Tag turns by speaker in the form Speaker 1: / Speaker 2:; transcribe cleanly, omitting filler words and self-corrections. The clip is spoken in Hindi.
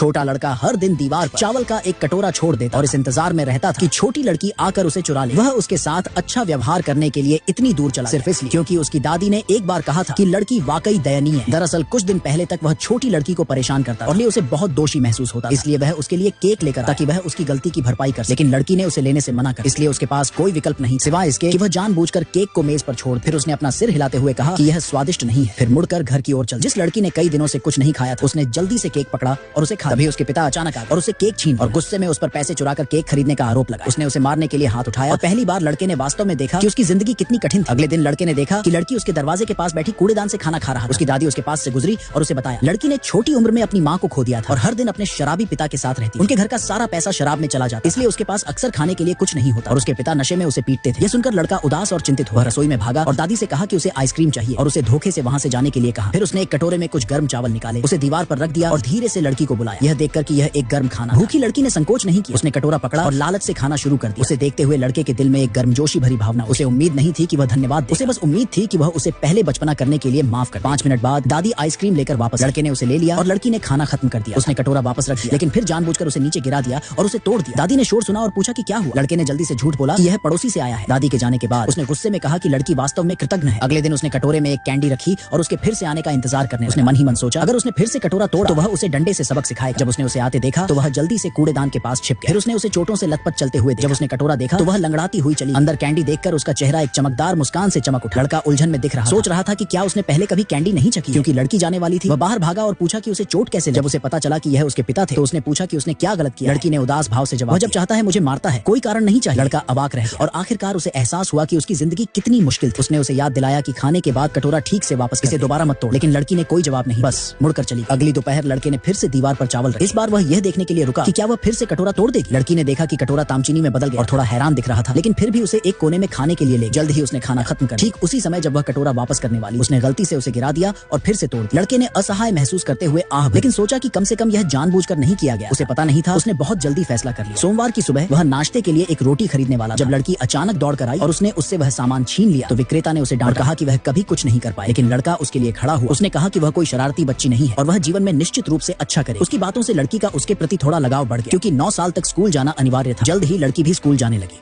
Speaker 1: छोटा लड़का हर दिन दीवार पर चावल का एक कटोरा छोड़ देता और इस इंतजार में रहता था कि छोटी लड़की आकर उसे चुरा ले। वह उसके साथ अच्छा व्यवहार करने के लिए इतनी दूर चला सिर्फ इसलिए क्योंकि उसकी दादी ने एक बार कहा था कि लड़की वाकई दयनीय है। दरअसल कुछ दिन पहले तक वह छोटी लड़की को परेशान करता और उसे बहुत दोषी महसूस होता, इसलिए वह उसके लिए केक लेकर ताकि वह उसकी गलती की भरपाई कर। लेकिन लड़की ने उसे लेने से मना कर, इसलिए उसके पास कोई विकल्प नहीं सिवाय इसके कि वह जानबूझकर केक को मेज पर छोड़। फिर उसने अपना सिर हिलाते हुए कहा कि यह स्वादिष्ट नहीं है, फिर मुड़कर घर की ओर चल। जिस लड़की ने कई दिनों से कुछ नहीं खाया था उसने जल्दी से केक पकड़ा और उसे खा। तभी उसके पिता अचानक आ गए और उसे केक छीन और गुस्से में उस पर पैसे चुराकर केक खरीदने का आरोप लगा। उसने उसे मारने के लिए हाथ उठाया और पहली बार लड़के ने वास्तव में देखा कि उसकी जिंदगी कितनी कठिन थी। अगले दिन लड़के ने देखा कि लड़की उसके दरवाजे के पास बैठी कूड़ेदान से खाना खा रहा था। उसकी दादी उसके पास से गुजरी और उसे बताया लड़की ने छोटी उम्र में अपनी माँ को खो दिया था और हर दिन अपने शराबी पिता के साथ रहती। उनके घर का सारा पैसा शराब में चला जाता, इसलिए उसके पास अक्सर खाने के लिए कुछ नहीं होता और उसके पिता नशे में उसे पीटते थे। यह सुनकर लड़का उदास और चिंतित हुआ, रसोई में भागा और दादी से कहा कि उसे आइसक्रीम चाहिए और उसे धोखे से वहाँ से जाने के लिए कहा। फिर उसने एक कटोरे में कुछ गर्म चावल निकाले, उसे दीवार पर रख दिया और धीरे से लड़की को बुलाया। यह देखकर कि यह एक गर्म खाना। भूखी लड़की ने संकोच नहीं किया, उसने कटोरा पकड़ा और लालच से खाना शुरू कर दिया। उसे देखते हुए लड़के के दिल में एक गर्मजोशी भरी भावना। उसे उम्मीद नहीं थी कि वह धन्यवाद दे, उसे बस उम्मीद थी कि वह उसे पहले बचपना करने के लिए माफ कर। 5 मिनट बाद दादी आइसक्रीम लेकर वापस। लड़के ने उसे ले लिया और लड़की ने खाना खत्म कर दिया। उसने कटोरा वापस रख दिया लेकिन फिर जानबूझकर उसे नीचे गिरा दिया और उसे तोड़ दिया। दादी ने शोर सुना और पूछा कि क्या हुआ। लड़के ने जल्दी से झूठ बोला कि यह पड़ोसी से आया है। दादी के जाने के बाद उसने गुस्से में कहा कि लड़की वास्तव में कृतज्ञ है। अगले दिन उसने कटोरे में एक कैंडी रखी और उसके फिर से आने का इंतजार करने। उसने मन ही मन सोचा अगर उसने फिर से कटोरा तोड़ा तो वह उसे डंडे से सबक सिखाएगा। जब उसने उसे आते देखा तो वह जल्दी से कूड़ेदान के पास छिप गया। फिर उसने उसे चोटों से लथपथ चलते हुए देखा। जब उसने कटोरा देखा तो वह लंगड़ाती हुई चली। अंदर कैंडी देखकर उसका चेहरा एक चमकदार मुस्कान से चमक उठा। लड़का उलझन में दिख रहा, सोच रहा था कि क्या उसने पहले कभी कैंडी नहीं चखी। क्योंकि लड़की जाने वाली थी, वह बाहर भागा और पूछा कि उसे चोट कैसे। जब उसे पता चला कि यह उसके पिता थे तो उसने पूछा कि उसने क्या गलत किया। लड़की ने उदास भाव से जवाब, वह जब चाहता है मुझे मारता है, कोई कारण नहीं चाहिए। लड़का अवाक रह गया और आखिरकार उसे एहसास हुआ कि उसकी जिंदगी कितनी मुश्किल थी। उसने उसे याद दिलाया कि खाने के बाद कटोरा ठीक से वापस, इसे दोबारा मत तोड़। लेकिन लड़की ने कोई जवाब नहीं, बस मुड़कर चली। अगली दोपहर लड़के ने फिर से दीवार पर चावल रखे। इस बार वह यह देखने के लिए रुका कि क्या वह फिर से कटोरा तोड़ देगी। लड़की ने देखा कि कटोरा तामचीनी में बदल गया और थोड़ा हैरान दिख रहा था, लेकिन फिर भी उसे एक कोने में खाने के लिए ले। जल्द ही उसने खाना खत्म कर। ठीक उसी समय जब वह कटोरा वापस करने वाली, उसने गलती से उसे गिरा दिया और फिर से तोड़ दिया। लड़के ने असहाय महसूस करते हुए लेकिन सोचा कि कम से कम यह जानबूझकर नहीं किया गया। उसे पता नहीं था, उसने बहुत जल्दी फैसला कर लिया। सोमवार की सुबह वह नाश्ते के लिए एक रोटी खरीदने वाला। जब लड़की अचानक दौड़ कर आई और उसने उससे वह सामान छीन लिया तो विक्रेता ने उसे डांट कहा कि वह कभी कुछ नहीं कर पाए। लेकिन लड़का उसके लिए खड़ा हुआ। उसने कहा कि वह कोई शरारती बच्ची नहीं है और वह जीवन में निश्चित रूप से अच्छा करे। उसकी बातों से लड़की का उसके प्रति थोड़ा लगाव बढ़ गया क्योंकि 9 साल तक स्कूल जाना अनिवार्य था। जल्द ही लड़की भी स्कूल जाने लगी।